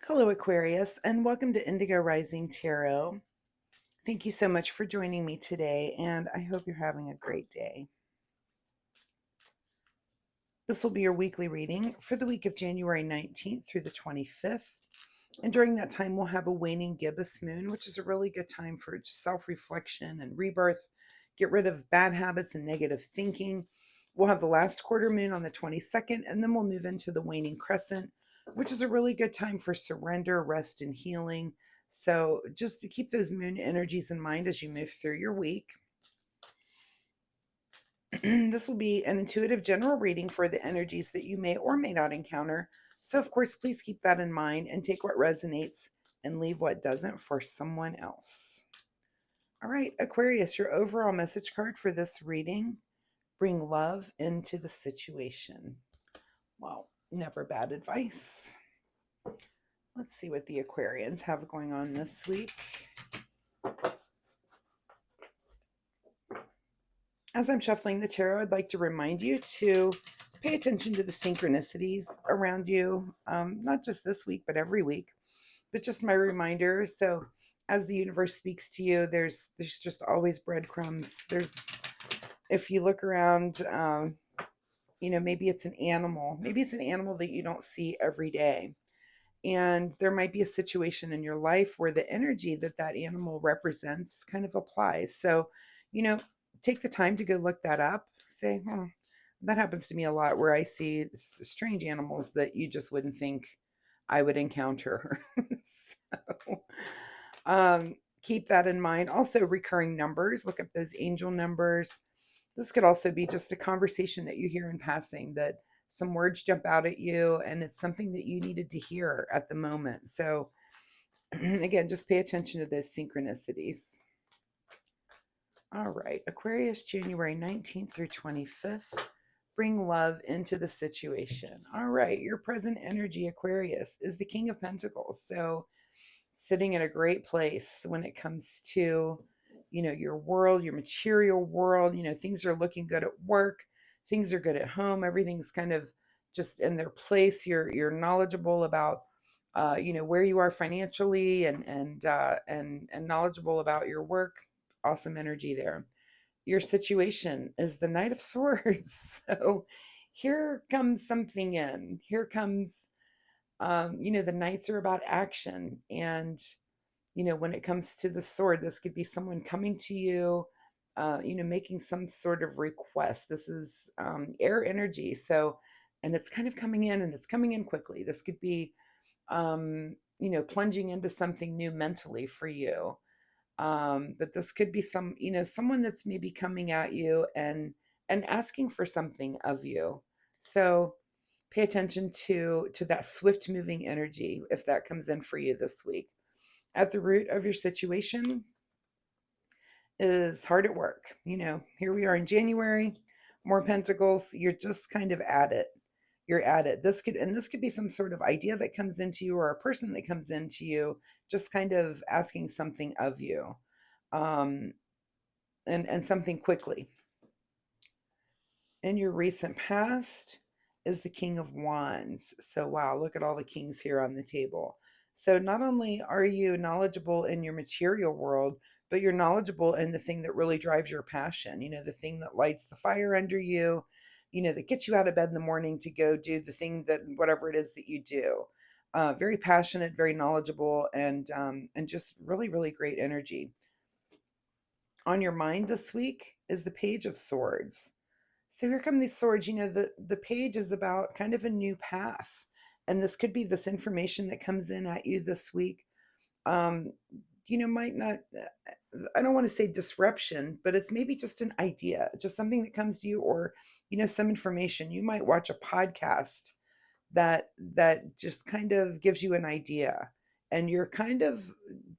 Hello, Aquarius, and welcome to Indigo Rising Tarot. Thank you so much for joining me today, and I hope you're having a great day. This will be your weekly reading for the week of January 19th through the 25th. And during that time, we'll have a waning gibbous moon, which is a really good time for self reflection and rebirth. Get rid of bad habits and negative thinking. We'll have the last quarter moon on the 22nd, and then we'll move into the waning crescent, which is a really good time for surrender, rest, and healing. So just to keep those moon energies in mind as you move through your week. This will be an intuitive general reading for the energies that you may or may not encounter. So, of course, please keep that in mind and take what resonates and leave what doesn't for someone else. All right, Aquarius, your overall message card for this reading: bring love into the situation. Well, never bad advice. Let's see what the Aquarians have going on this week. As I'm shuffling the tarot, I'd like to remind you to pay attention to the synchronicities around you, not just this week, but every week. But just my reminder. So as the universe speaks to you, there's just always breadcrumbs. If you look around, maybe it's an animal. Maybe it's an animal that you don't see every day. And there might be a situation in your life where the energy that that animal represents kind of applies. So, take the time to go look that up. Say, that happens to me a lot where I see strange animals that you just wouldn't think I would encounter. So, keep that in mind. Also, recurring numbers, look up those angel numbers. This could also be just a conversation that you hear in passing, that some words jump out at you and it's something that you needed to hear at the moment. So, again, just pay attention to those synchronicities. All right, Aquarius, January 19th through 25th. Bring love into the situation. All right, your present energy, Aquarius, is the King of Pentacles. So, sitting in a great place when it comes to, your world, your material world. Things are looking good at work, things are good at home, everything's kind of just in their place. You're knowledgeable about where you are financially, and knowledgeable about your work. Awesome energy there. Your situation is the Knight of Swords. So here comes something in. Here comes, the knights are about action. And, when it comes to the sword, this could be someone coming to you, making some sort of request. This is air energy. So, and it's kind of coming in, and it's coming in quickly. This could be, plunging into something new mentally for you. But this could be someone that's maybe coming at you and asking for something of you. So pay attention to that swift moving energy if that comes in for you this week. At the root of your situation is hard at work. Here we are in January, more pentacles. You're just kind of at it. You're at it. This could be some sort of idea that comes into you, or a person that comes into you, just kind of asking something of you, um, and something quickly. In your recent past is the King of Wands. So wow, look at all the kings here on the table. So not only are you knowledgeable in your material world, but you're knowledgeable in the thing that really drives your passion, the thing that lights the fire under you, that gets you out of bed in the morning to go do the thing, that whatever it is that you do. Very passionate, very knowledgeable, and just really, really great energy. On your mind this week is the Page of Swords. So here come these swords. The page is about kind of a new path. And this could be this information that comes in at you this week. Um, might not, I don't want to say disruption, but it's maybe just an idea, just something that comes to you, or, some information. You might watch a podcast that just kind of gives you an idea, and you're kind of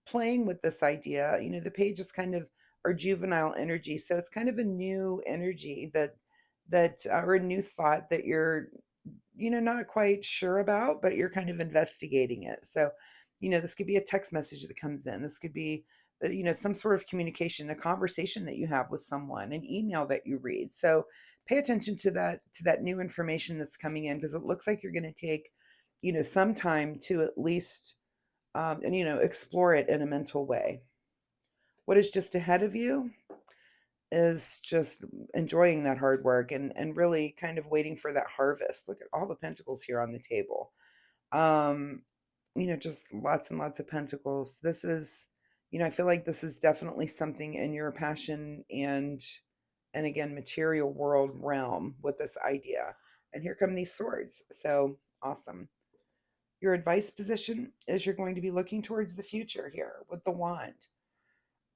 playing with this idea. The page is kind of our juvenile energy. So it's kind of a new energy or a new thought that you're not quite sure about, but you're kind of investigating it. So this could be a text message that comes in. This could be some sort of communication, a conversation that you have with someone, an email that you read. So pay attention to that new information that's coming in, because it looks like you're going to take some time to at least, and, explore it in a mental way. What is just ahead of you is just enjoying that hard work and really kind of waiting for that harvest. Look at all the pentacles here on the table. Um, just lots and lots of pentacles. This is, I feel like this is definitely something in your passion and again, material world realm with this idea. And here come these swords. So awesome. Your advice position is you're going to be looking towards the future here with the wand.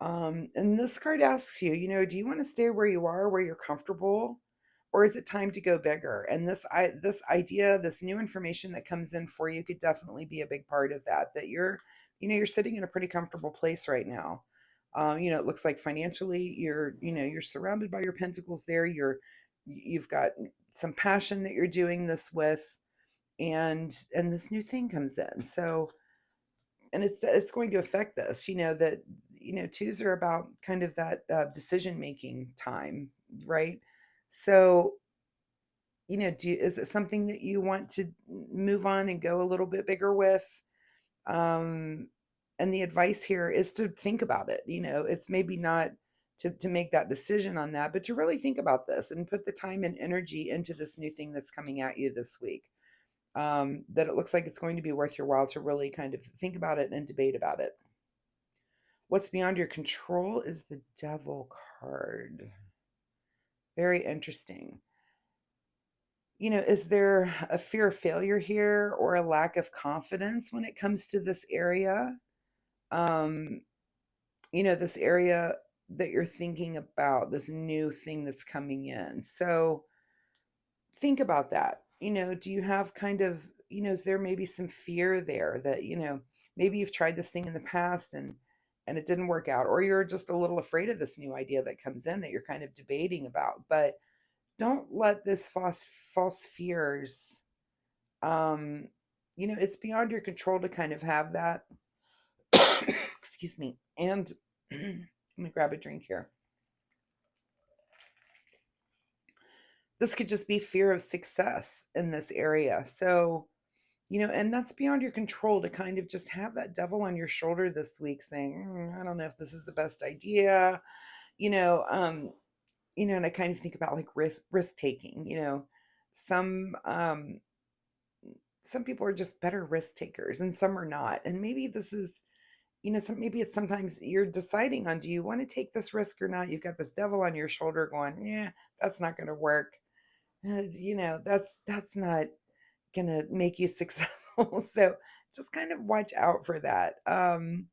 And this card asks you, do you want to stay where you are, where you're comfortable, or is it time to go bigger? And this idea, this new information that comes in for you could definitely be a big part of that. That you're sitting in a pretty comfortable place right now. It looks like financially you're surrounded by your pentacles there. You've got some passion that you're doing this with, and this new thing comes in. So, and it's going to affect this, that twos are about kind of that decision making time, right? So, is it something that you want to move on and go a little bit bigger with? um and the advice here is to think about it. It's maybe not to make that decision on that, but to really think about this and put the time and energy into this new thing that's coming at you this week. That it looks like it's going to be worth your while to really kind of think about it and debate about it. What's beyond your control is the Devil card. Very interesting. Is there a fear of failure here or a lack of confidence when it comes to this area? Um, this area that you're thinking about, this new thing that's coming in. So think about that. Do you have kind of, is there maybe some fear there that, maybe you've tried this thing in the past and it didn't work out, or you're just a little afraid of this new idea that comes in that you're kind of debating about. But don't let this false fears, um, it's beyond your control to kind of have that. Excuse me. And let me grab a drink here. This could just be fear of success in this area. So, and that's beyond your control to kind of just have that devil on your shoulder this week saying, I don't know if this is the best idea, you know, um, and I kind of think about like risk taking, some some people are just better risk takers and some are not. And maybe this is, maybe it's sometimes you're deciding on, do you want to take this risk or not? You've got this devil on your shoulder going, yeah, that's not going to work. That's not gonna make you successful. So just kind of watch out for that, and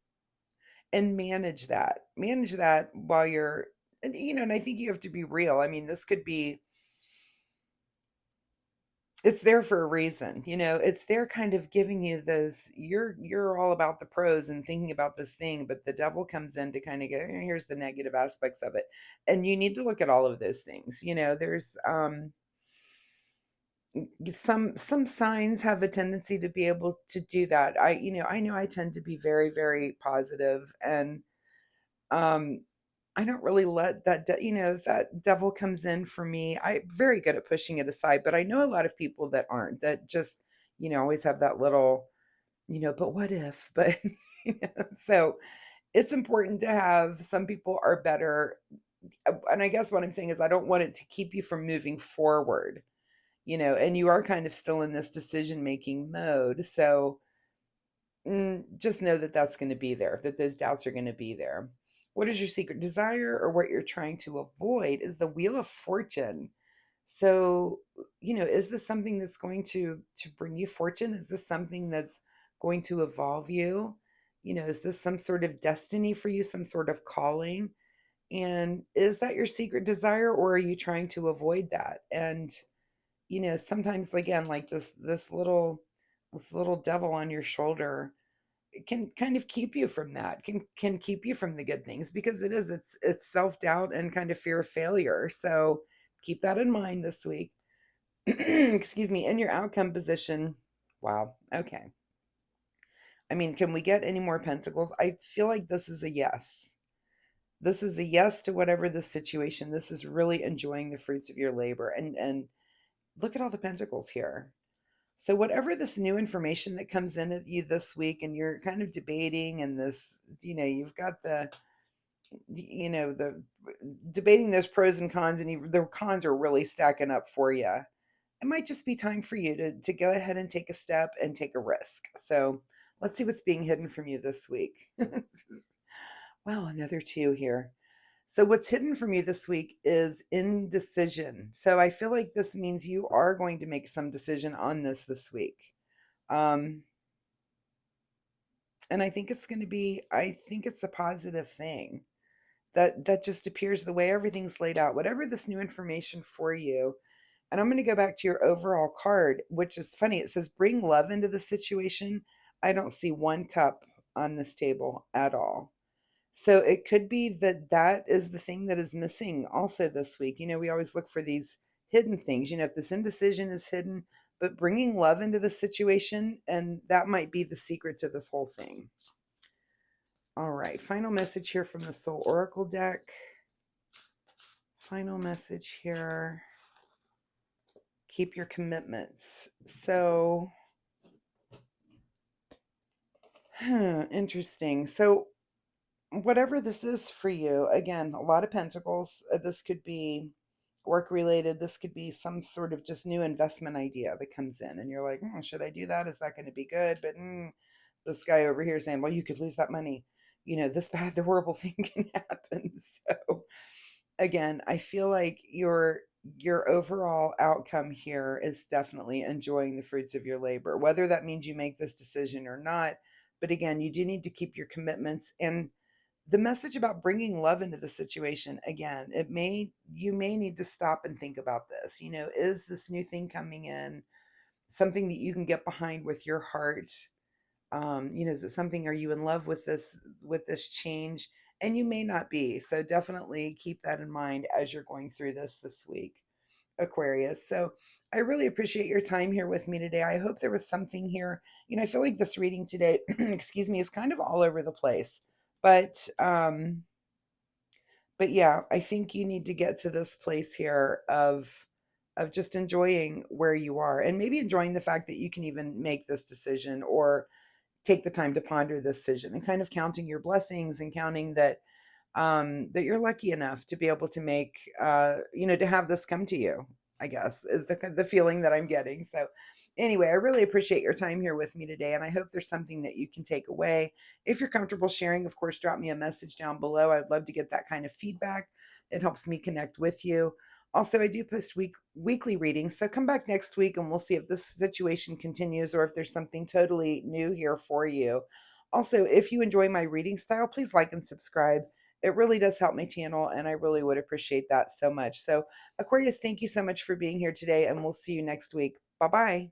manage that while you're, and I think you have to be real. I mean, this could be, it's there for a reason. It's there kind of giving you those, you're all about the pros and thinking about this thing, but the devil comes in to kind of go, here's the negative aspects of it. And you need to look at all of those things. There's some signs have a tendency to be able to do that. I know I tend to be very, very positive, and um I don't really let that if that devil comes in for me, I'm very good at pushing it aside. But I know a lot of people that aren't, that just always have that little, but what if, but so it's important to have, some people are better. And I guess what I'm saying is I don't want it to keep you from moving forward, and you are kind of still in this decision making mode. So just know that that's going to be there, that those doubts are going to be there. What is your secret desire, or what you're trying to avoid, is the Wheel of Fortune. So, is this something that's going to bring you fortune? Is this something that's going to evolve you? Is this some sort of destiny for you, some sort of calling? And is that your secret desire, or are you trying to avoid that? And sometimes, again, like this little devil on your shoulder, it can kind of keep you from that, can keep you from the good things, because it's self-doubt and kind of fear of failure. So keep that in mind this week. Excuse me. In your outcome position, wow, okay, I mean, can we get any more pentacles? I feel like this is a yes. This is a yes to whatever the situation. This is really enjoying the fruits of your labor. And look at all the pentacles here. So whatever this new information that comes in at you this week, and you're kind of debating, and this, you've got the debating those pros and cons, and the cons are really stacking up for you. It might just be time for you to go ahead and take a step and take a risk. So let's see what's being hidden from you this week. Well, another two here. So what's hidden from you this week is indecision. So I feel like this means you are going to make some decision on this week. Um, and I think it's a positive thing. That just appears the way everything's laid out. Whatever this new information for you, and I'm going to go back to your overall card, which is funny. It says bring love into the situation. I don't see one cup on this table at all. So it could be that that is the thing that is missing also this week. We always look for these hidden things. If this indecision is hidden, but bringing love into the situation, and that might be the secret to this whole thing. All right, final message here from the Soul Oracle deck. Final message here. Keep your commitments. So, interesting. So, whatever this is for you, again, a lot of pentacles. This could be work related. This could be some sort of just new investment idea that comes in, and you're like, should I do that? Is that going to be good? But this guy over here saying, well, you could lose that money. This bad, horrible thing can happen. So, again, I feel like your overall outcome here is definitely enjoying the fruits of your labor, whether that means you make this decision or not. But again, you do need to keep your commitments. And the message about bringing love into the situation, again, you may need to stop and think about this. Is this new thing coming in something that you can get behind with your heart? Is it something, are you in love with this change? And you may not be. So definitely keep that in mind as you're going through this week, Aquarius. So I really appreciate your time here with me today. I hope there was something here. I feel like this reading today, excuse me, is kind of all over the place. But yeah, I think you need to get to this place here of just enjoying where you are, and maybe enjoying the fact that you can even make this decision, or take the time to ponder this decision, and kind of counting your blessings, and counting that you're lucky enough to be able to make to have this come to you, I guess, is the feeling that I'm getting. So anyway, I really appreciate your time here with me today, and I hope there's something that you can take away. If you're comfortable sharing, of course, drop me a message down below. I'd love to get that kind of feedback. It helps me connect with you. Also, I do post weekly readings, so come back next week and we'll see if this situation continues, or if there's something totally new here for you. Also, if you enjoy my reading style, please like and subscribe. It really does help my channel, and I really would appreciate that so much. So, Aquarius, thank you so much for being here today, and we'll see you next week. Bye-bye.